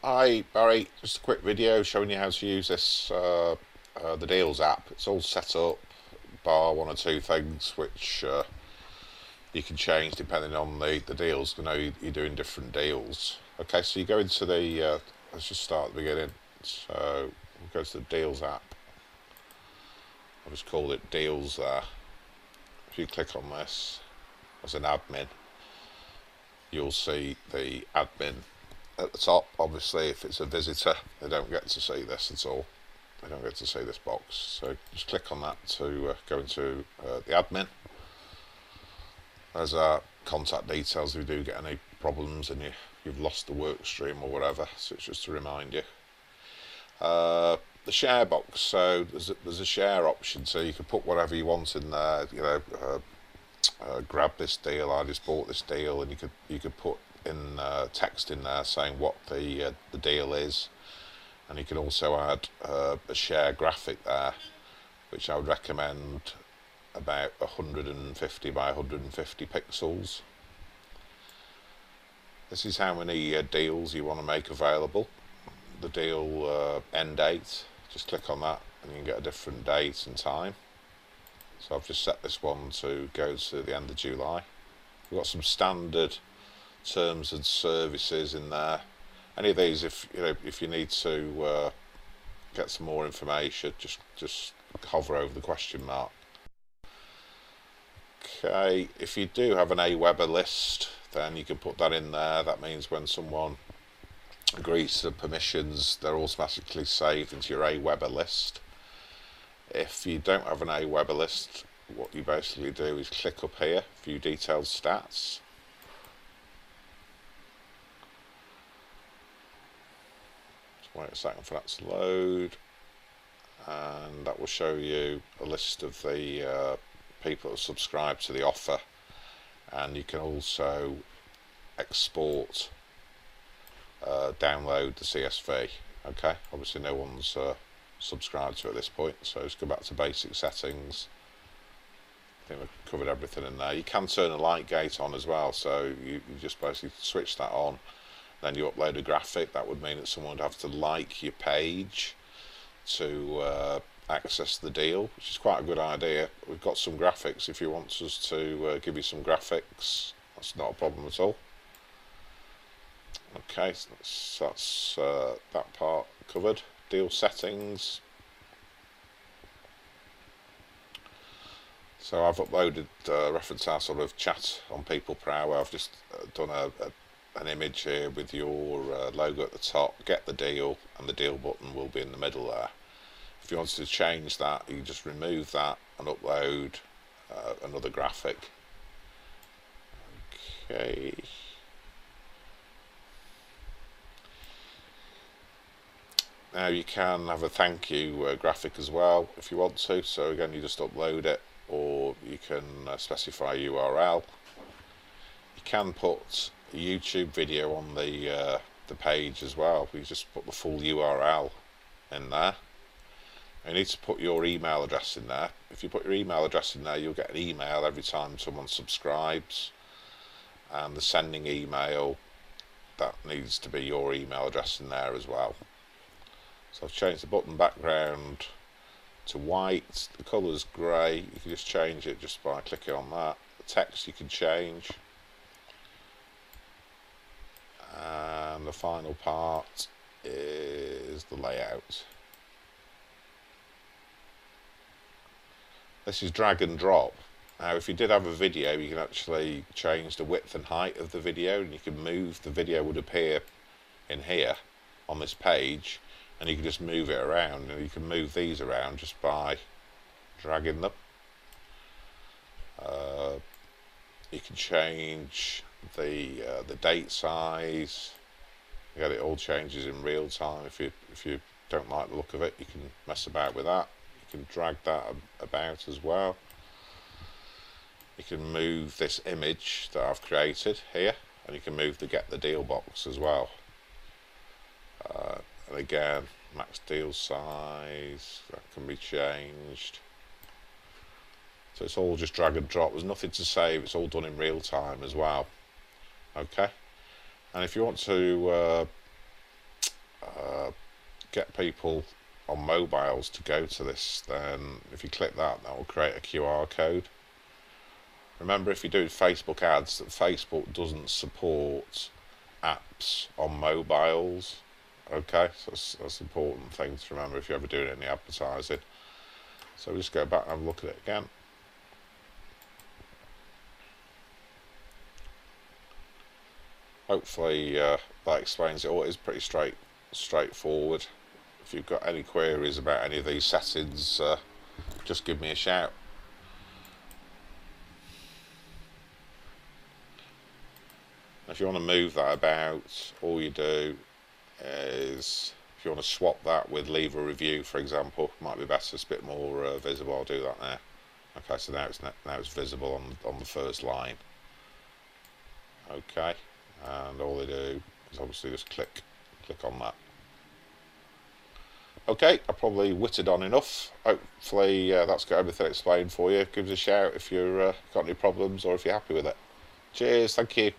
Hi Barry, just a quick video showing you how to use this the Deals app. It's all set up, bar one or two things which you can change depending on the deals. You know you're doing different deals. Okay, so you go into the let's just start at the beginning. So we'll go to the Deals app. I've just called it Deals there. If you click on this as an admin, you'll see the admin at the top. Obviously, if it's a visitor, they don't get to see this at all. They don't get to see this box. So just click on that to go into the admin. There's our contact details if you do get any problems and you've lost the work stream or whatever. So it's just to remind you. The share box. So there's a share option, so you can put whatever you want in there. You know, grab this deal. I just bought this deal, and you could put in text in there saying what the deal is, and you can also add a share graphic there, which I would recommend about 150 by 150 pixels. This is how many deals you want to make available. The deal end date, just click on that and you can get a different date and time. So I've just set this one to go to the end of July. We've got some standard terms and services in there. Any of these, if you need to get some more information, just hover over the question mark. Okay, if you do have an Aweber list, then you can put that in there. That means when someone agrees to the permissions, they're automatically saved into your Aweber list. If you don't have an Aweber list, what you basically do is click up here, view detailed stats. Just wait a second for that to load, and that will show you a list of the people that subscribe to the offer, and you can also export, download the CSV. Okay, obviously no one's subscribed to it at this point, so just go back to basic settings. I think we've covered everything in there. You can turn a light gate on as well, so you just basically switch that on, then you upload a graphic. That would mean that someone would have to like your page to access the deal, which is quite a good idea. We've got some graphics if you want us to give you some graphics. That's not a problem at all. Okay, so that's that part covered. Deal settings. So I've uploaded reference our sort of chat on People Per Hour. I've just done an image here with your logo at the top. Get the deal, and the deal button will be in the middle there. If you wanted to change that, you just remove that and upload another graphic. Okay. Now you can have a thank you graphic as well if you want to. So again, you just upload it, or you can specify a URL. You can put a YouTube video on the page as well. You just put the full URL in there. You need to put your email address in there. If you put your email address in there, you'll get an email every time someone subscribes, and the sending email, that needs to be your email address in there as well. So I've changed the button background to white. The colour's grey. You can just change it just by clicking on that. The text you can change. And the final part is the layout. This is drag and drop. Now if you did have a video, you can actually change the width and height of the video, and you can move, the video would appear in here on this page, and you can just move it around, and you can move these around just by dragging them. You can change the date size. Again, it all changes in real time. If you don't like the look of it, you can mess about with that. You can drag that about as well. You can move this image that I've created here, and you can move the get the deal box as well. And again, max deal size, that can be changed. So it's all just drag and drop. There's nothing to save. It's all done in real time as well. Okay. And if you want to get people on mobiles to go to this, then if you click that, that will create a QR code. Remember, if you do Facebook ads, that Facebook doesn't support apps on mobiles. Okay, so that's an important thing to remember if you're ever doing any advertising. So we just go back and have a look at it again. Hopefully that explains it all. It is pretty straightforward. If you've got any queries about any of these settings, just give me a shout. If you want to move that about, all you do is, if you want to swap that with leave a review, for example, might be better, it's a bit more visible. I'll do that now. Okay, so now it's visible on the first line. Okay, and all they do is obviously just click on that. Okay, I probably whittled on enough. Hopefully that's got everything explained for you. Give us a shout if you've got any problems or if you're happy with it. Cheers, thank you.